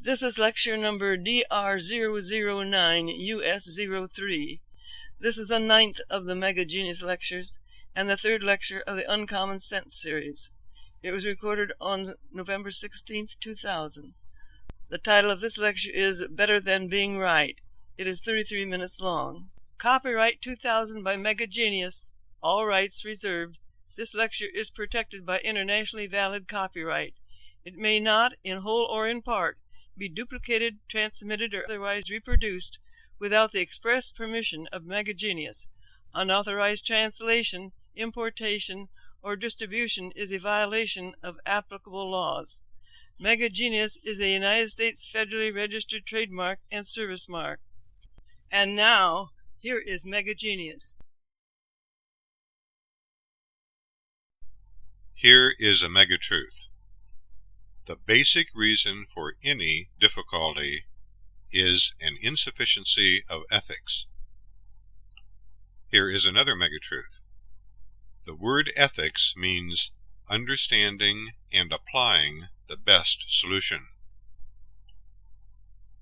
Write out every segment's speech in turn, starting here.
This is lecture number DR009US03. This is the 9th of the Mega Genius lectures and the 3rd lecture of the Uncommon Sense series. It was recorded on November 16th, 2000. The title of this lecture is Better Than Being Right. It is 33 minutes long. Copyright 2000 by Mega Genius. All rights reserved. This lecture is protected by internationally valid copyright. It may not, in whole or in part, be duplicated, transmitted, or otherwise reproduced without the express permission of Mega Genius. Unauthorized translation, importation, or distribution is a violation of applicable laws. Mega Genius is a United States federally registered trademark and service mark. And now, here is Mega Genius. Here is a mega truth. The basic reason for any difficulty is an insufficiency of ethics. Here is another mega truth. The word ethics means understanding and applying the best solution.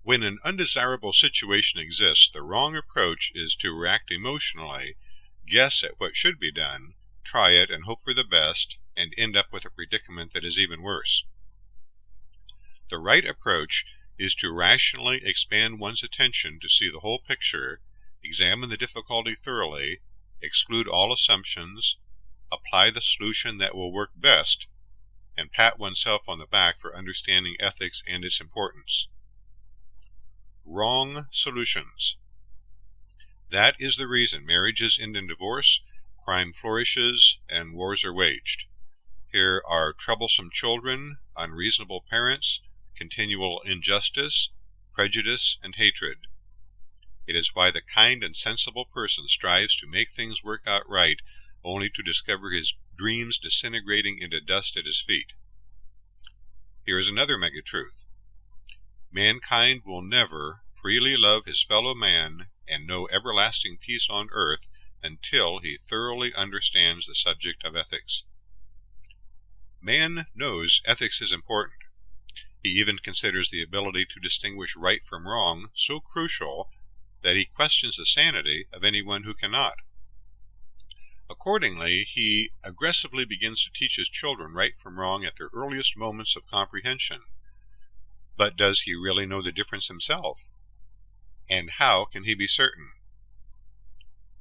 When an undesirable situation exists, the wrong approach is to react emotionally, guess at what should be done, try it and hope for the best, and end up with a predicament that is even worse. The right approach is to rationally expand one's attention to see the whole picture, examine the difficulty thoroughly, exclude all assumptions, apply the solution that will work best, and pat oneself on the back for understanding ethics and its importance. Wrong solutions. That is the reason marriages end in divorce, crime flourishes, and wars are waged. Here are troublesome children, unreasonable parents, continual injustice, prejudice, and hatred. It is why the kind and sensible person strives to make things work out right, only to discover his dreams disintegrating into dust at his feet. Here is another mega truth. Mankind will never freely love his fellow man and know everlasting peace on earth until he thoroughly understands the subject of ethics. Man knows ethics is important. He even considers the ability to distinguish right from wrong so crucial that he questions the sanity of anyone who cannot. Accordingly, he aggressively begins to teach his children right from wrong at their earliest moments of comprehension. But does he really know the difference himself? And how can he be certain?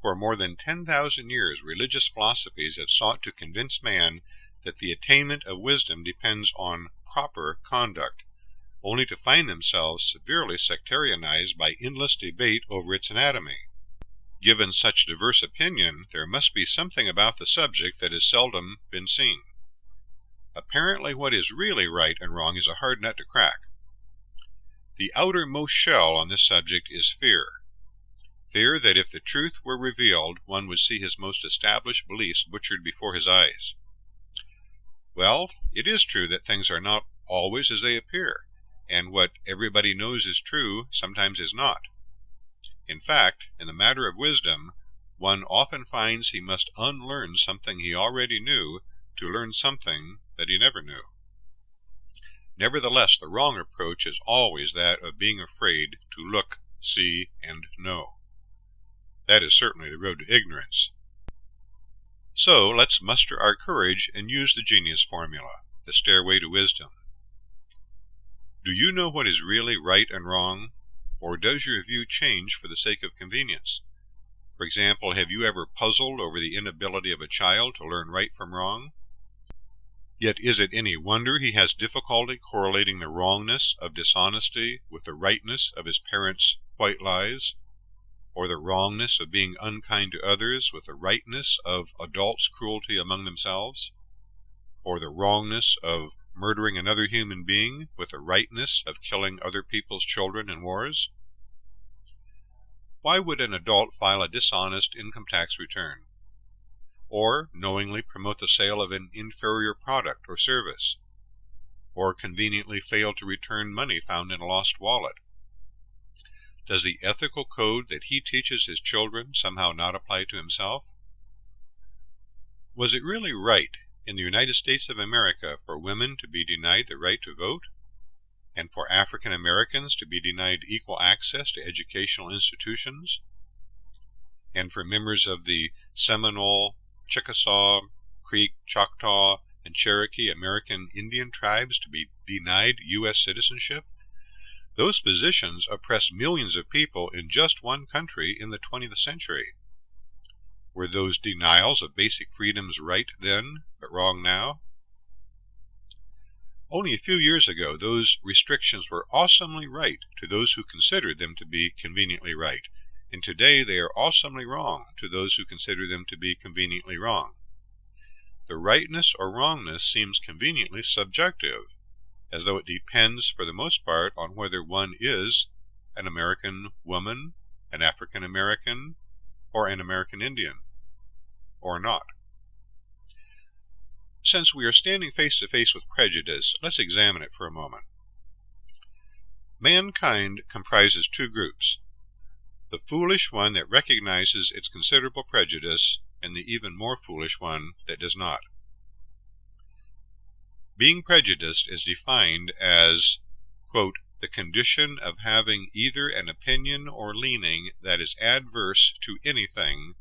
For more than 10,000 years, religious philosophies have sought to convince man that the attainment of wisdom depends on proper conduct, only to find themselves severely sectarianized by endless debate over its anatomy. Given such diverse opinion, there must be something about the subject that has seldom been seen. Apparently, what is really right and wrong is a hard nut to crack. The outermost shell on this subject is fear. Fear that if the truth were revealed, one would see his most established beliefs butchered before his eyes. Well, it is true that things are not always as they appear, and what everybody knows is true sometimes is not. In fact, in the matter of wisdom, one often finds he must unlearn something he already knew to learn something that he never knew. Nevertheless, the wrong approach is always that of being afraid to look, see, and know. That is certainly the road to ignorance. So let's muster our courage and use the genius formula, the stairway to wisdom. Do you know what is really right and wrong, or does your view change for the sake of convenience? For example, have you ever puzzled over the inability of a child to learn right from wrong? Yet is it any wonder he has difficulty correlating the wrongness of dishonesty with the rightness of his parents' white lies, or the wrongness of being unkind to others with the rightness of adults' cruelty among themselves, or the wrongness of murdering another human being with the rightness of killing other people's children in wars? Why would an adult file a dishonest income tax return, or knowingly promote the sale of an inferior product or service, or conveniently fail to return money found in a lost wallet? Does the ethical code that he teaches his children somehow not apply to himself? Was it really right in the United States of America for women to be denied the right to vote? and for African Americans to be denied equal access to educational institutions, and for members of the Seminole, Chickasaw, Creek, Choctaw, and Cherokee American Indian tribes to be denied U.S. citizenship. Those positions oppressed millions of people in just one country in the 20th century. Were those denials of basic freedoms right then, but wrong now? Only a few years ago, those restrictions were awesomely right to those who considered them to be conveniently right, and today they are awesomely wrong to those who consider them to be conveniently wrong. The rightness or wrongness seems conveniently subjective, as though it depends for the most part on whether one is an American woman, an African American, or an American Indian, or not. Since we are standing face to face with prejudice, let's examine it for a moment. Mankind comprises two groups: the foolish one that recognizes its considerable prejudice, and the even more foolish one that does not. Being prejudiced is defined as, quote, the condition of having either an opinion or leaning that is adverse to anything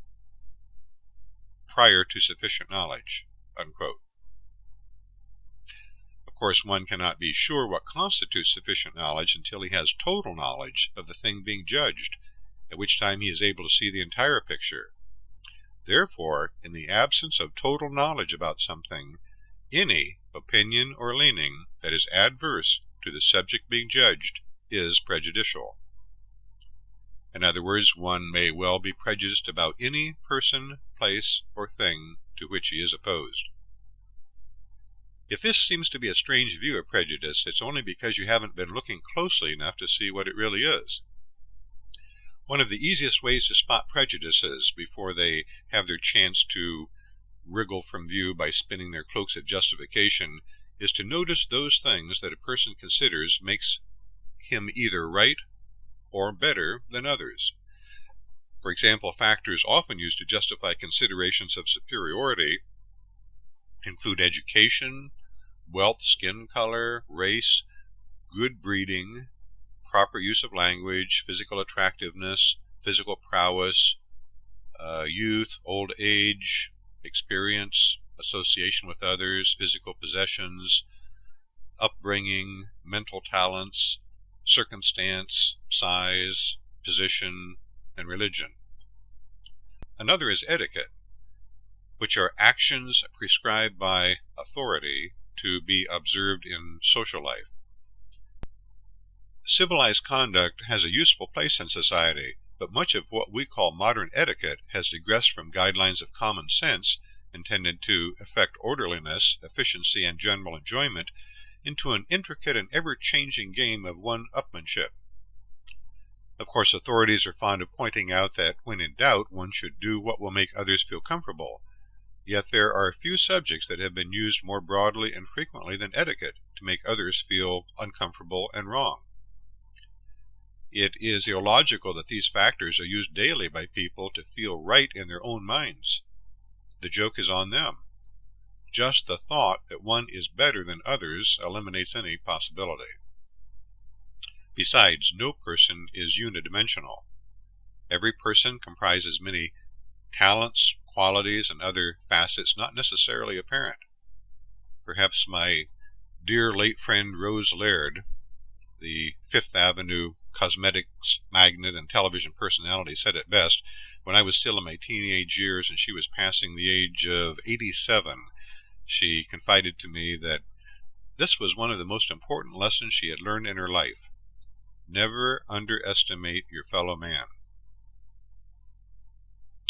prior to sufficient knowledge, unquote. Of course, one cannot be sure what constitutes sufficient knowledge until he has total knowledge of the thing being judged, at which time he is able to see the entire picture. Therefore, in the absence of total knowledge about something, any opinion or leaning that is adverse to the subject being judged is prejudicial. In other words, one may well be prejudiced about any person, place, or thing to which he is opposed. If this seems to be a strange view of prejudice, it's only because you haven't been looking closely enough to see what it really is. One of the easiest ways to spot prejudices before they have their chance to wriggle from view by spinning their cloaks of justification is to notice those things that a person considers makes him either right or better than others. For example, factors often used to justify considerations of superiority include education, wealth, skin color, race, good breeding, proper use of language, physical attractiveness, physical prowess, youth, old age, experience, association with others, physical possessions, upbringing, mental talents, circumstance, size, position, and religion. Another is etiquette, which are actions prescribed by authority to be observed in social life. Civilized conduct has a useful place in society, but much of what we call modern etiquette has digressed from guidelines of common sense intended to effect orderliness, efficiency, and general enjoyment into an intricate and ever-changing game of one-upmanship. Of course, authorities are fond of pointing out that when in doubt, one should do what will make others feel comfortable. Yet there are few subjects that have been used more broadly and frequently than etiquette to make others feel uncomfortable and wrong. It is illogical that these factors are used daily by people to feel right in their own minds. The joke is on them. Just the thought that one is better than others eliminates any possibility. Besides, no person is unidimensional. Every person comprises many talents, qualities, and other facets not necessarily apparent. Perhaps my dear late friend Rose Laird, the Fifth Avenue cosmetics magnate and television personality, said it best when I was still in my teenage years and she was passing the age of 87. She confided to me that this was one of the most important lessons she had learned in her life. Never underestimate your fellow man.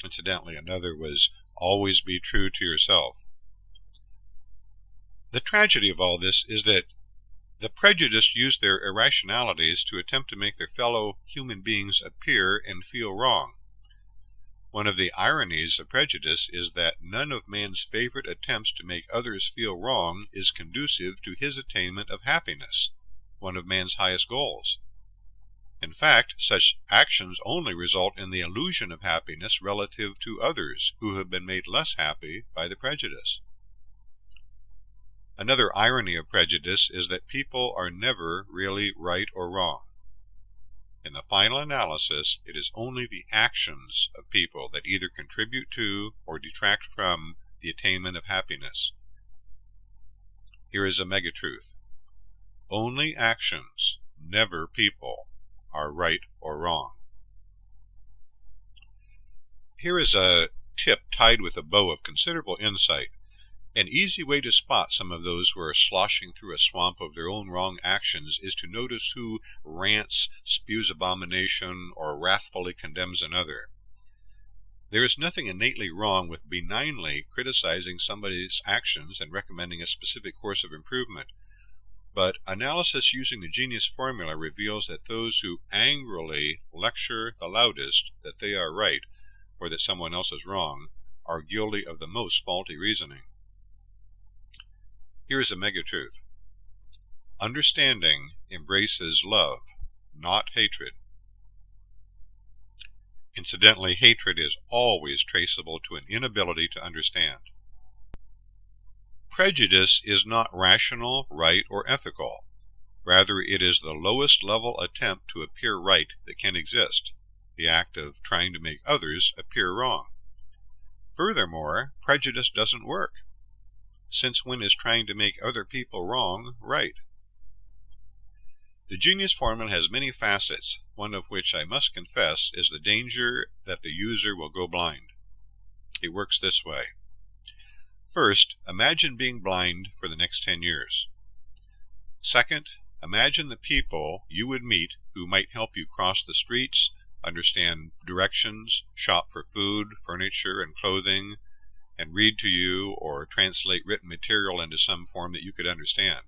Incidentally, another was always be true to yourself. The tragedy of all this is that the prejudiced use their irrationalities to attempt to make their fellow human beings appear and feel wrong. One of the ironies of prejudice is that none of man's favorite attempts to make others feel wrong is conducive to his attainment of happiness, one of man's highest goals. In fact, such actions only result in the illusion of happiness relative to others who have been made less happy by the prejudice. Another irony of prejudice is that people are never really right or wrong. In the final analysis, it is only the actions of people that either contribute to or detract from the attainment of happiness. Here is a mega-truth. Only actions, never people, are right or wrong. Here is a tip tied with a bow of considerable insight. An easy way to spot some of those who are sloshing through a swamp of their own wrong actions is to notice who rants, spews abomination, or wrathfully condemns another. There is nothing innately wrong with benignly criticizing somebody's actions and recommending a specific course of improvement, but analysis using the genius formula reveals that those who angrily lecture the loudest that they are right or that someone else is wrong are guilty of the most faulty reasoning. Here is a mega-truth. Understanding embraces love, not hatred. Incidentally, hatred is always traceable to an inability to understand. Prejudice is not rational, right, or ethical. Rather, it is the lowest level attempt to appear right that can exist, the act of trying to make others appear wrong. Furthermore, prejudice doesn't work. Since when is trying to make other people wrong right? The genius formula has many facets, one of which I must confess is the danger that the user will go blind. It works this way. First, imagine being blind for the next 10 years. Second, imagine the people you would meet who might help you cross the streets, understand directions, shop for food, furniture, and clothing, and read to you or translate written material into some form that you could understand.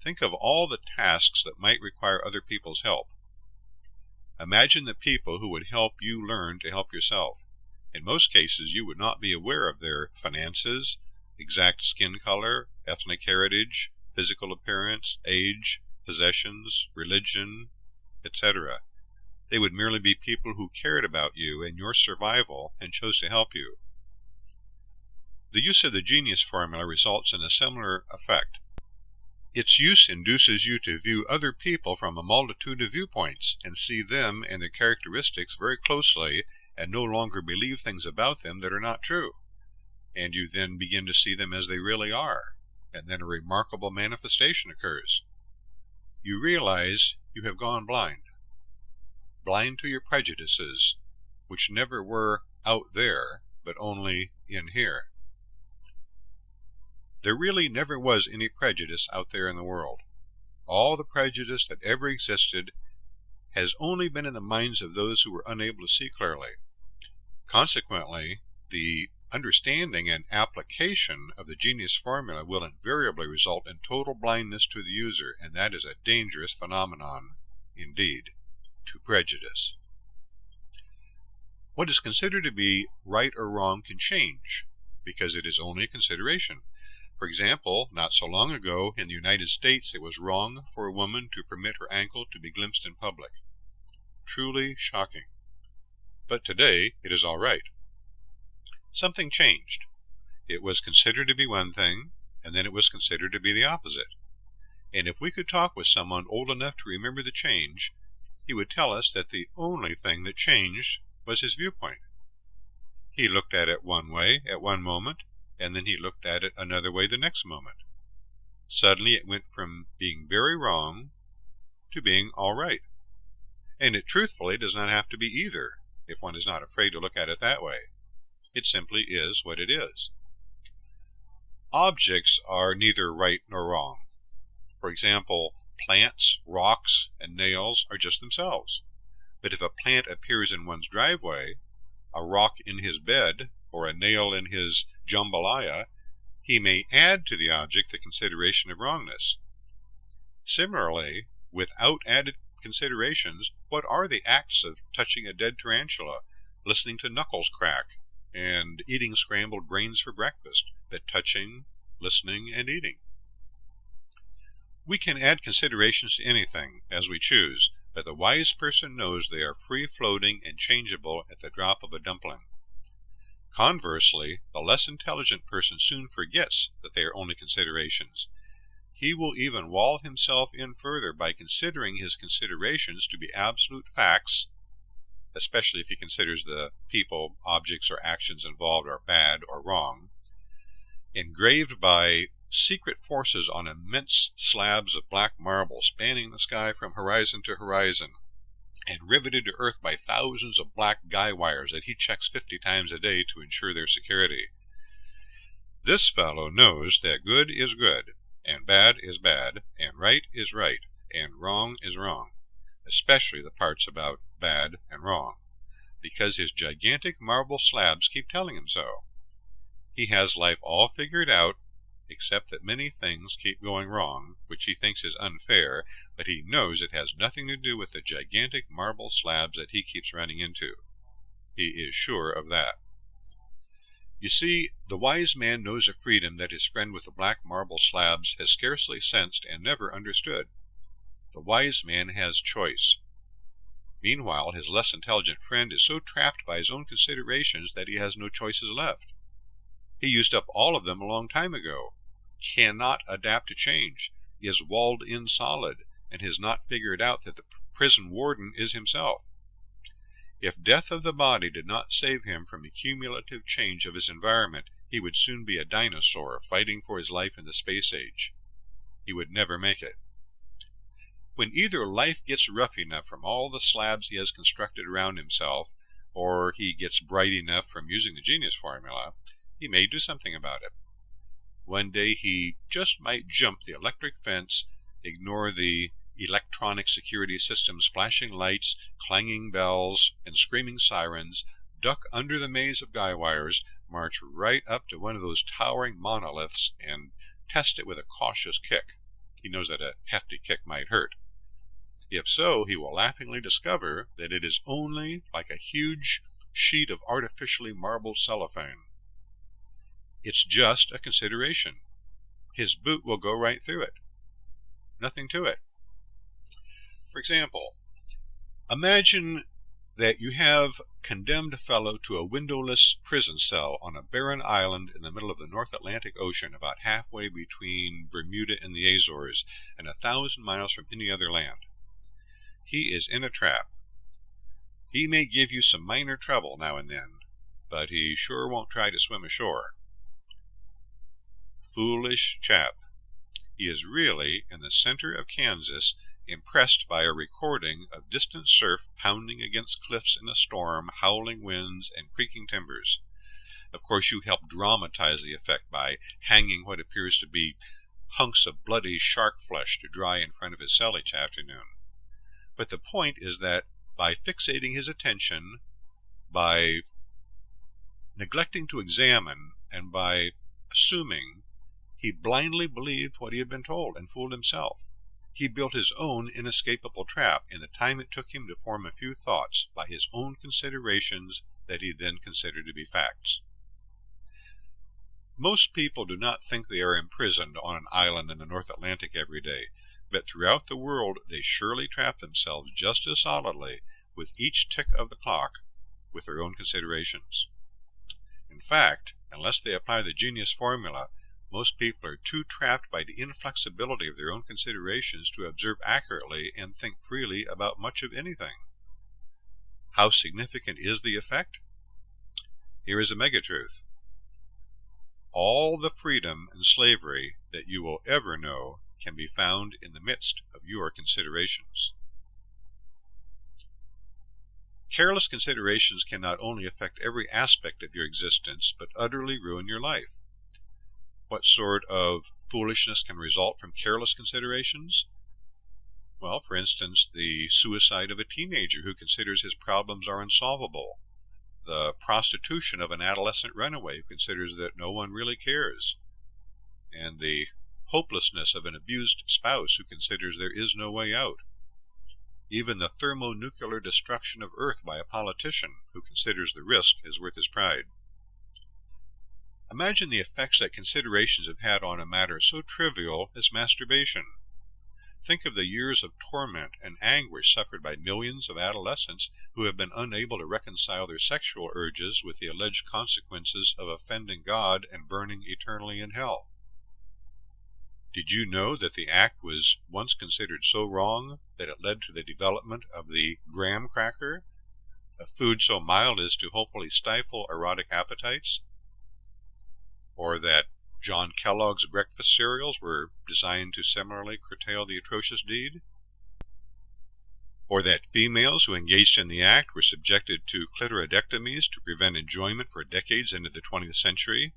Think of all the tasks that might require other people's help. Imagine the people who would help you learn to help yourself. In most cases, you would not be aware of their finances, exact skin color, ethnic heritage, physical appearance, age, possessions, religion, etc. They would merely be people who cared about you and your survival and chose to help you. The use of the genius formula results in a similar effect. Its use induces you to view other people from a multitude of viewpoints and see them and their characteristics very closely and no longer believe things about them that are not true. And you then begin to see them as they really are, and then a remarkable manifestation occurs. You realize you have gone blind. Blind to your prejudices, which never were out there, but only in here. There really never was any prejudice out there in the world. All the prejudice that ever existed has only been in the minds of those who were unable to see clearly. Consequently, the understanding and application of the genius formula will invariably result in total blindness to the user, and that is a dangerous phenomenon indeed, to prejudice. What is considered to be right or wrong can change, because it is only a consideration. For example, not so long ago in the United States it was wrong for a woman to permit her ankle to be glimpsed in public. Truly shocking. But today it is all right. Something changed. It was considered to be one thing, and then it was considered to be the opposite. And if we could talk with someone old enough to remember the change, he would tell us that the only thing that changed was his viewpoint. He looked at it one way at one moment, and then he looked at it another way the next moment. Suddenly it went from being very wrong to being all right. And it truthfully does not have to be either, if one is not afraid to look at it that way. It simply is what it is. Objects are neither right nor wrong. For example, plants, rocks, and nails are just themselves. But if a plant appears in one's driveway, a rock in his bed, or a nail in his jambalaya, he may add to the object the consideration of wrongness. Similarly, without added considerations, what are the acts of touching a dead tarantula, listening to knuckles crack, and eating scrambled brains for breakfast, but touching, listening, and eating? We can add considerations to anything, as we choose, but the wise person knows they are free-floating and changeable at the drop of a dumpling. Conversely, the less intelligent person soon forgets that they are only considerations. He will even wall himself in further by considering his considerations to be absolute facts, especially if he considers the people, objects, or actions involved are bad or wrong, engraved by secret forces on immense slabs of black marble spanning the sky from horizon to horizon, and riveted to earth by thousands of black guy wires that he checks 50 times a day to ensure their security. This fellow knows that good is good, and bad is bad, and right is right, and wrong is wrong, especially the parts about bad and wrong, because his gigantic marble slabs keep telling him so. He has life all figured out, except that many things keep going wrong, which he thinks is unfair, but he knows it has nothing to do with the gigantic marble slabs that he keeps running into. He is sure of that. You see, the wise man knows a freedom that his friend with the black marble slabs has scarcely sensed and never understood. The wise man has choice. Meanwhile, his less intelligent friend is so trapped by his own considerations that he has no choices left. He used up all of them a long time ago, cannot adapt to change, is walled in solid, and has not figured out that the prison warden is himself. If death of the body did not save him from the cumulative change of his environment, he would soon be a dinosaur fighting for his life in the space age. He would never make it. When either life gets rough enough from all the slabs he has constructed around himself, or he gets bright enough from using the genius formula, he may do something about it. One day he just might jump the electric fence, ignore the electronic security system's flashing lights, clanging bells, and screaming sirens, duck under the maze of guy wires, march right up to one of those towering monoliths, and test it with a cautious kick. He knows that a hefty kick might hurt. If so, he will laughingly discover that it is only like a huge sheet of artificially marbled cellophane. It's just a consideration. His boot will go right through it. Nothing to it. For example, imagine that you have condemned a fellow to a windowless prison cell on a barren island in the middle of the North Atlantic Ocean, about halfway between Bermuda and the Azores, and 1,000 miles from any other land. He is in a trap. He may give you some minor trouble now and then, but he sure won't try to swim ashore. Foolish chap. He is really in the center of Kansas, impressed by a recording of distant surf pounding against cliffs in a storm, howling winds, and creaking timbers. Of course, you help dramatize the effect by hanging what appears to be hunks of bloody shark flesh to dry in front of his cell each afternoon. But the point is that by fixating his attention, by neglecting to examine, and by assuming, he blindly believed what he had been told and fooled himself. He built his own inescapable trap in the time it took him to form a few thoughts by his own considerations that he then considered to be facts. Most people do not think they are imprisoned on an island in the North Atlantic every day, but throughout the world they surely trap themselves just as solidly with each tick of the clock with their own considerations. In fact, unless they apply the genius formula, most people are too trapped by the inflexibility of their own considerations to observe accurately and think freely about much of anything. How significant is the effect? Here is a megatruth. All the freedom and slavery that you will ever know can be found in the midst of your considerations. Careless considerations can not only affect every aspect of your existence, but utterly ruin your life. What sort of foolishness can result from careless considerations? Well, for instance, the suicide of a teenager who considers his problems are unsolvable, the prostitution of an adolescent runaway who considers that no one really cares, and the hopelessness of an abused spouse who considers there is no way out, even the thermonuclear destruction of Earth by a politician who considers the risk is worth his pride. Imagine the effects that considerations have had on a matter so trivial as masturbation. Think of the years of torment and anguish suffered by millions of adolescents who have been unable to reconcile their sexual urges with the alleged consequences of offending God and burning eternally in hell. Did you know that the act was once considered so wrong that it led to the development of the graham cracker, a food so mild as to hopefully stifle erotic appetites? Or that John Kellogg's breakfast cereals were designed to similarly curtail the atrocious deed? Or that females who engaged in the act were subjected to clitoridectomies to prevent enjoyment for decades into the 20th century?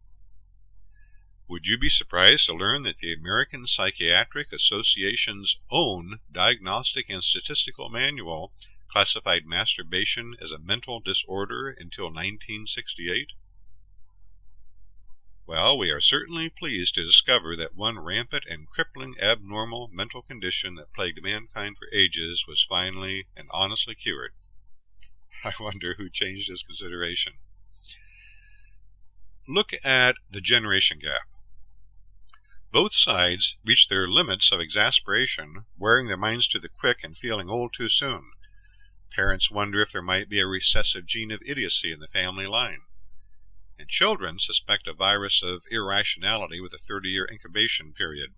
Would you be surprised to learn that the American Psychiatric Association's own Diagnostic and Statistical Manual classified masturbation as a mental disorder until 1968? Well, we are certainly pleased to discover that one rampant and crippling abnormal mental condition that plagued mankind for ages was finally and honestly cured. I wonder who changed his consideration. Look at the generation gap. Both sides reach their limits of exasperation, wearing their minds to the quick and feeling old too soon. Parents wonder if there might be a recessive gene of idiocy in the family line. And children suspect a virus of irrationality with a 30-year incubation period.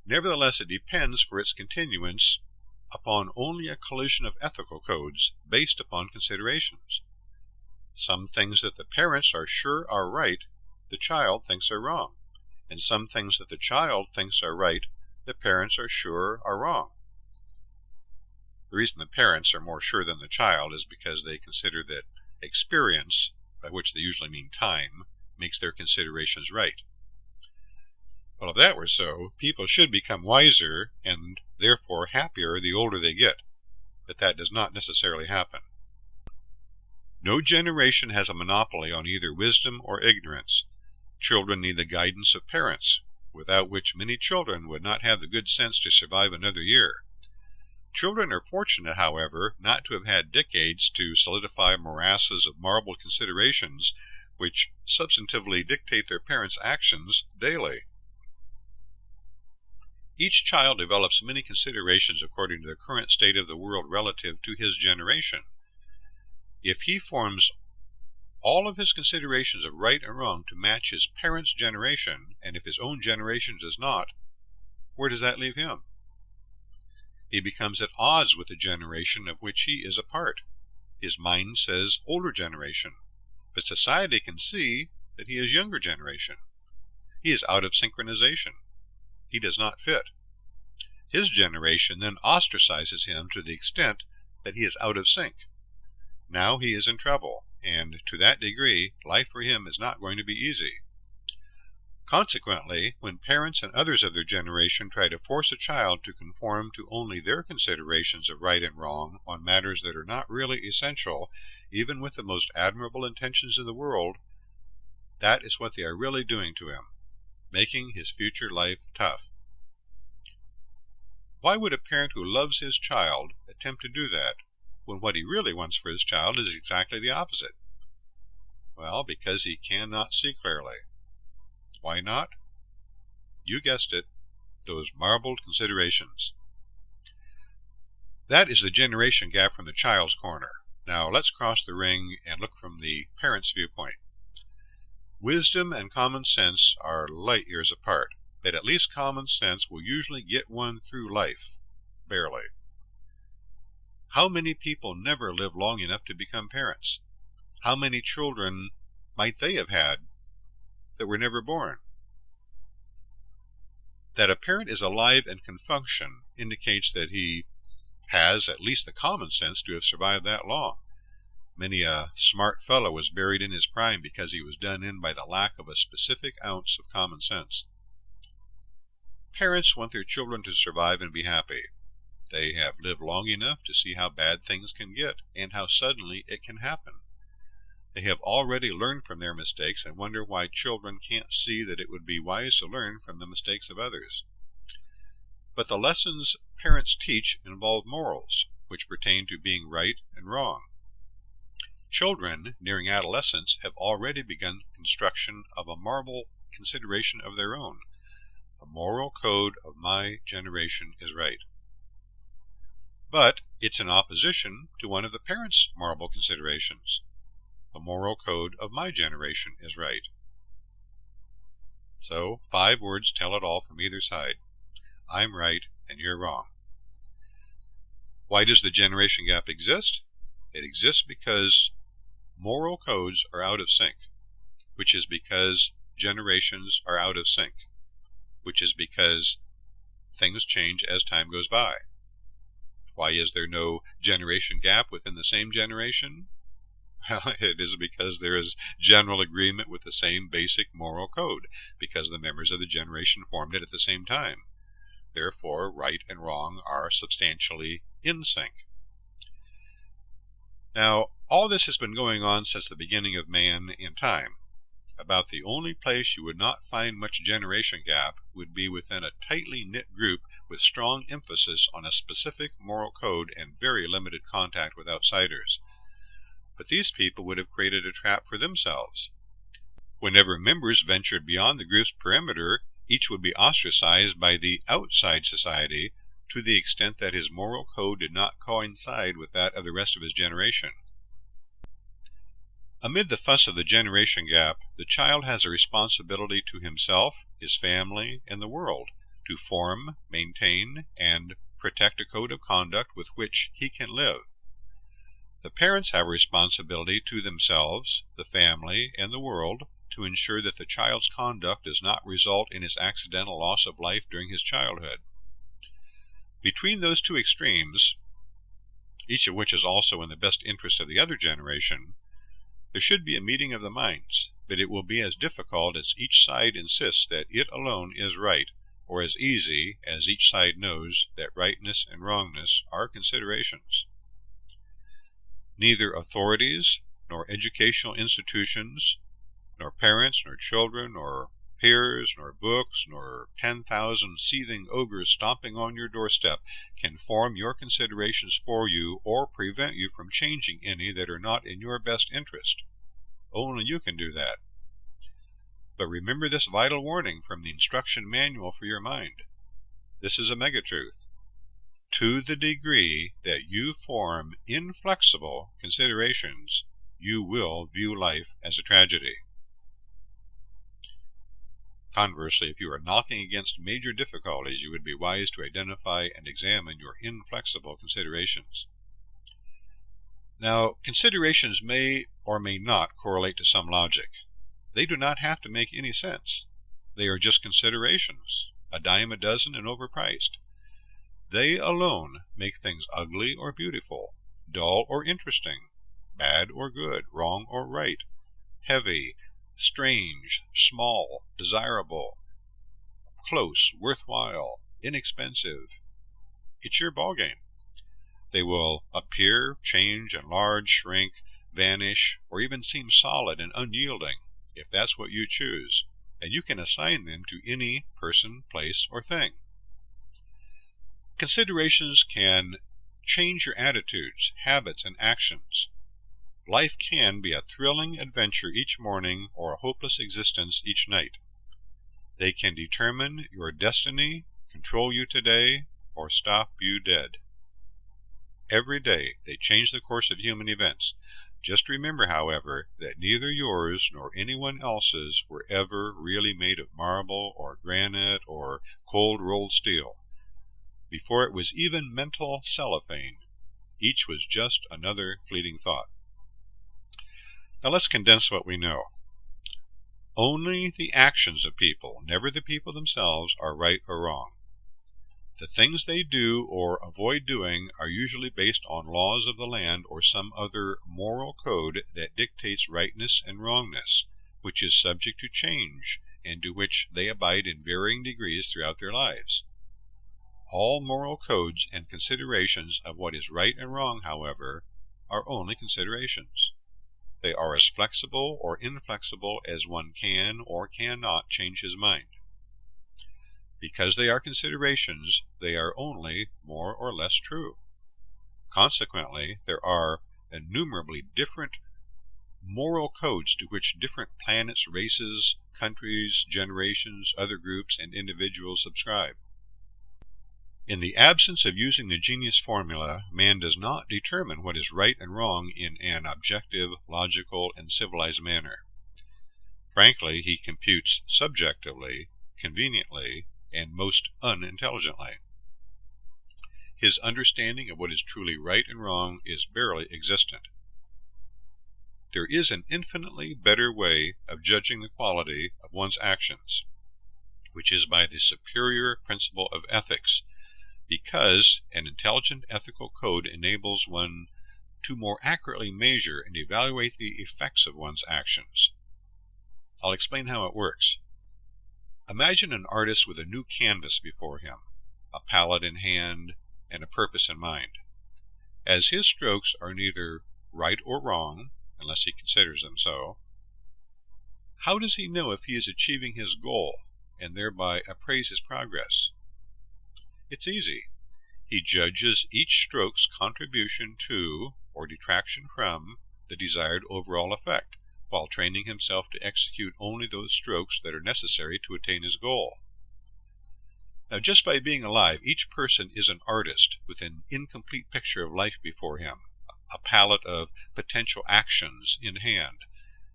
Nevertheless, it depends for its continuance upon only a collision of ethical codes based upon considerations. Some things that the parents are sure are right, the child thinks are wrong. And some things that the child thinks are right, the parents are sure are wrong. The reason the parents are more sure than the child is because they consider that experience, by which they usually mean time, makes their considerations right. Well, if that were so, people should become wiser and therefore happier the older they get. But that does not necessarily happen. No generation has a monopoly on either wisdom or ignorance. Children need the guidance of parents, without which many children would not have the good sense to survive another year. Children are fortunate, however, not to have had decades to solidify morasses of marbled considerations which substantively dictate their parents' actions daily. Each child develops many considerations according to the current state of the world relative to his generation. If he forms all of his considerations of right and wrong to match his parents' generation, and if his own generation does not, where does that leave him? He becomes at odds with the generation of which he is a part. His mind says older generation, but society can see that he is younger generation. He is out of synchronization. He does not fit. His generation then ostracizes him to the extent that he is out of sync. Now he is in trouble, and to that degree, life for him is not going to be easy. Consequently, when parents and others of their generation try to force a child to conform to only their considerations of right and wrong on matters that are not really essential, even with the most admirable intentions in the world, that is what they are really doing to him, making his future life tough. Why would a parent who loves his child attempt to do that, when what he really wants for his child is exactly the opposite? Well, because he cannot see clearly. Why not? You guessed it, those marbled considerations. That is the generation gap from the child's corner. Now let's cross the ring and look from the parent's viewpoint. Wisdom and common sense are light years apart, but at least common sense will usually get one through life, barely. How many people never live long enough to become parents? How many children might they have had that were never born? That a parent is alive and can function indicates that he has at least the common sense to have survived that long. Many a smart fellow was buried in his prime because he was done in by the lack of a specific ounce of common sense. Parents want their children to survive and be happy. They have lived long enough to see how bad things can get and how suddenly it can happen. They have already learned from their mistakes and wonder why children can't see that it would be wise to learn from the mistakes of others. But the lessons parents teach involve morals, which pertain to being right and wrong. Children nearing adolescence have already begun construction of a moral consideration of their own, the moral code of my generation is right. But it's in opposition to one of the parents' moral considerations. The moral code of my generation is right. So 5 words tell it all from either side. I'm right and you're wrong. Why does the generation gap exist? It exists because moral codes are out of sync, which is because generations are out of sync, which is because things change as time goes by. Why is there no generation gap within the same generation? Well, it is because there is general agreement with the same basic moral code, because the members of the generation formed it at the same time. Therefore, right and wrong are substantially in sync. Now, all this has been going on since the beginning of man in time. About the only place you would not find much generation gap would be within a tightly knit group with strong emphasis on a specific moral code and very limited contact with outsiders. But these people would have created a trap for themselves. Whenever members ventured beyond the group's perimeter, each would be ostracized by the outside society to the extent that his moral code did not coincide with that of the rest of his generation. Amid the fuss of the generation gap, the child has a responsibility to himself, his family, and the world to form, maintain, and protect a code of conduct with which he can live. The parents have a responsibility to themselves, the family, and the world to ensure that the child's conduct does not result in his accidental loss of life during his childhood. Between those two extremes, each of which is also in the best interest of the other generation, there should be a meeting of the minds, but it will be as difficult as each side insists that it alone is right, or as easy as each side knows that rightness and wrongness are considerations. Neither authorities, nor educational institutions, nor parents, nor children, nor peers, nor books, nor 10,000 seething ogres stomping on your doorstep can form your considerations for you or prevent you from changing any that are not in your best interest. Only you can do that. But remember this vital warning from the instruction manual for your mind. This is a megatruth. To the degree that you form inflexible considerations, you will view life as a tragedy. Conversely, if you are knocking against major difficulties, you would be wise to identify and examine your inflexible considerations. Now, considerations may or may not correlate to some logic. They do not have to make any sense. They are just considerations, a dime a dozen and overpriced. They alone make things ugly or beautiful, dull or interesting, bad or good, wrong or right, heavy, strange, small, desirable, close, worthwhile, inexpensive. It's your ballgame. They will appear, change, enlarge, shrink, vanish, or even seem solid and unyielding, if that's what you choose, and you can assign them to any person, place, or thing. Considerations can change your attitudes, habits, and actions. Life can be a thrilling adventure each morning or a hopeless existence each night. They can determine your destiny, control you today, or stop you dead. Every day they change the course of human events. Just remember, however, that neither yours nor anyone else's were ever really made of marble or granite or cold rolled steel. Before it was even mental cellophane, each was just another fleeting thought. Now let's condense what we know. Only the actions of people, never the people themselves, are right or wrong. The things they do or avoid doing are usually based on laws of the land or some other moral code that dictates rightness and wrongness, which is subject to change and to which they abide in varying degrees throughout their lives. All moral codes and considerations of what is right and wrong, however, are only considerations. They are as flexible or inflexible as one can or cannot change his mind. Because they are considerations, they are only more or less true. Consequently, there are innumerably different moral codes to which different planets, races, countries, generations, other groups, and individuals subscribe. In the absence of using the genius formula, man does not determine what is right and wrong in an objective, logical, and civilized manner. Frankly, he computes subjectively, conveniently, and most unintelligently. His understanding of what is truly right and wrong is barely existent. There is an infinitely better way of judging the quality of one's actions, which is by the superior principle of ethics, because an intelligent ethical code enables one to more accurately measure and evaluate the effects of one's actions. I'll explain how it works. Imagine an artist with a new canvas before him, a palette in hand, and a purpose in mind. As his strokes are neither right or wrong, unless he considers them so, how does he know if he is achieving his goal and thereby appraise his progress? It's easy. He judges each stroke's contribution to or detraction from the desired overall effect, while training himself to execute only those strokes that are necessary to attain his goal. Now, just by being alive, each person is an artist with an incomplete picture of life before him, a palette of potential actions in hand,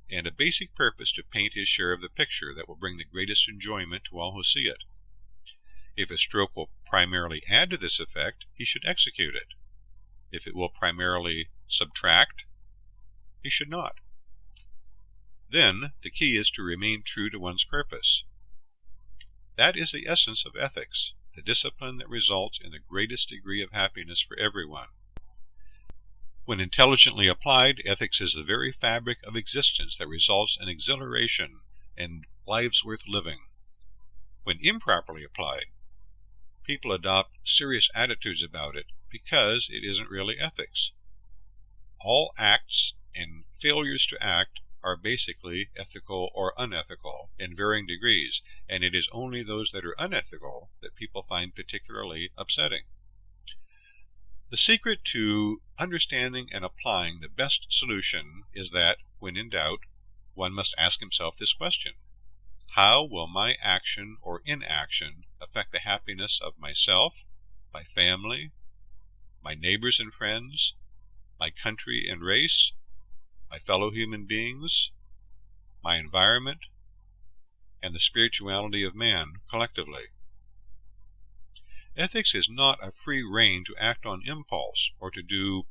and a basic purpose to paint his share of the picture that will bring the greatest enjoyment to all who see it. If a stroke will primarily add to this effect, he should execute it. If it will primarily subtract, he should not. Then the key is to remain true to one's purpose. That is the essence of ethics, the discipline that results in the greatest degree of happiness for everyone. When intelligently applied, ethics is the very fabric of existence that results in exhilaration and lives worth living. When improperly applied, people adopt serious attitudes about it because it isn't really ethics. All acts and failures to act are basically ethical or unethical in varying degrees, and it is only those that are unethical that people find particularly upsetting. The secret to understanding and applying the best solution is that, when in doubt, one must ask himself this question: how will my action or inaction affect the happiness of myself, my family, my neighbors and friends, my country and race, my fellow human beings, my environment, and the spirituality of man collectively? Ethics is not a free rein to act on impulse or to do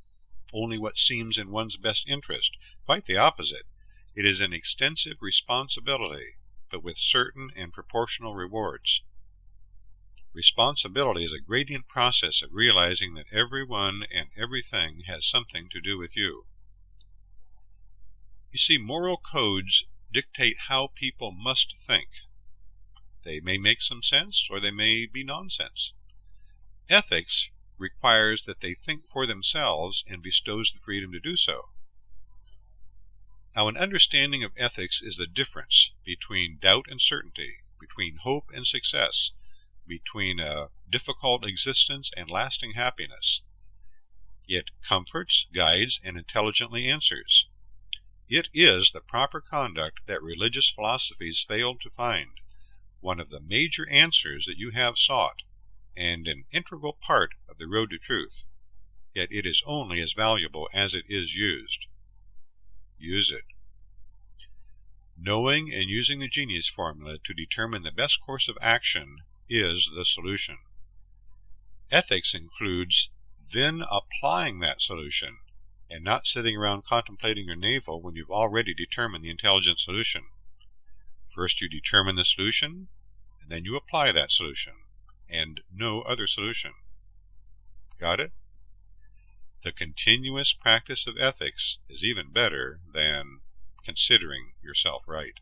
only what seems in one's best interest. Quite the opposite. It is an extensive responsibility, but with certain and proportional rewards. Responsibility is a gradient process of realizing that everyone and everything has something to do with you. You see, moral codes dictate how people must think. They may make some sense, or they may be nonsense. Ethics requires that they think for themselves and bestows the freedom to do so. Now, an understanding of ethics is the difference between doubt and certainty, between hope and success, between a difficult existence and lasting happiness. It comforts, guides, and intelligently answers. It is the proper conduct that religious philosophies failed to find, one of the major answers that you have sought, and an integral part of the road to truth. Yet it is only as valuable as it is used. Use it. Knowing and using the genius formula to determine the best course of action is the solution. Ethics includes then applying that solution, and not sitting around contemplating your navel when you've already determined the intelligent solution. First you determine the solution, and then you apply that solution, and no other solution. Got it? The continuous practice of ethics is even better than considering yourself right.